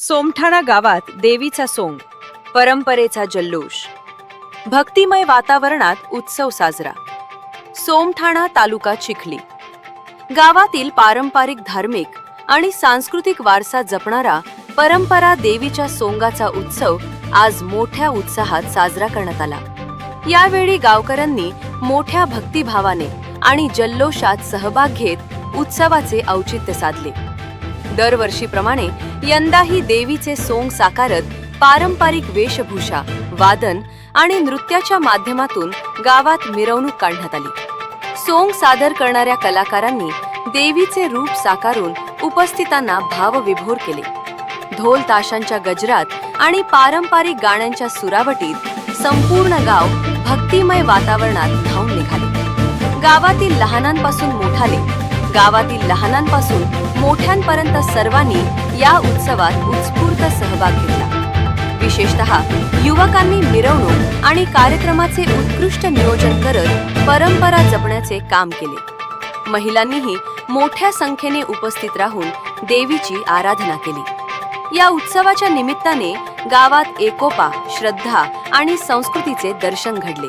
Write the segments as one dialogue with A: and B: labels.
A: सोमठाणा गावात देवीचा सोंग, परंपरेचा जल्लोष, भक्तिमय वातावरणात उत्सव साजरा. सोमठाणा तालुका चिखली गावातील पारंपरिक धार्मिक आणि सांस्कृतिक वारसा जपणारा परंपरा देवीच्या सोंगाचा उत्सव आज मोठ्या उत्साहात साजरा करण्यात आला. यावेळी गावकऱ्यांनी मोठ्या भक्तिभावाने आणि जल्लोषात सहभाग घेत उत्सवाचे औचित्य साधले. दरवर्षीप्रमाणे यंदाही देवीचे सोंग साकारत पारंपरिक वेशभूषा, वादन आणि नृत्याच्या माध्यमातून गावात मिरवणूक काढण्यात आली. सोंग सादर करणाऱ्या कलाकारांनी देवीचे रूप साकारून उपस्थितांना भावविभोर केले. ढोल ताशांच्या गजरात आणि पारंपरिक गाण्यांच्या सुरावटीत संपूर्ण गाव भक्तिमय वातावरणात धावून निघाले. गावातील लहानांपासून मोठ्यांपर्यंत सर्वांनी या उत्सवात उत्स्फूर्त सहभाग घेतला. विशेषतः युवकांनी मिरवणूक आणि कार्यक्रमाचे उत्कृष्ट नियोजन करत परंपरा जपण्याचे काम केले. महिलांनीही मोठ्या संख्येने उपस्थित राहून देवीची आराधना केली. या उत्सवाच्या निमित्ताने गावात एकोपा, श्रद्धा आणि संस्कृतीचे दर्शन घडले.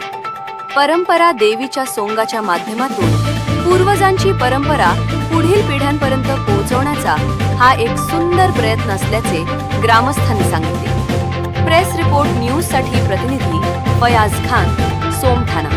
A: परंपरा देवीच्या सोंगाच्या माध्यमातून पूर्वजांची परंपरा पुढील पिढ्यांपर्यंत पोहोचवण्याचा हा एक सुंदर प्रयत्न असल्याचे ग्रामस्थांनी सांगितले. प्रेस रिपोर्ट न्यूजसाठी प्रतिनिधी फयाज खान, सोमठाणा.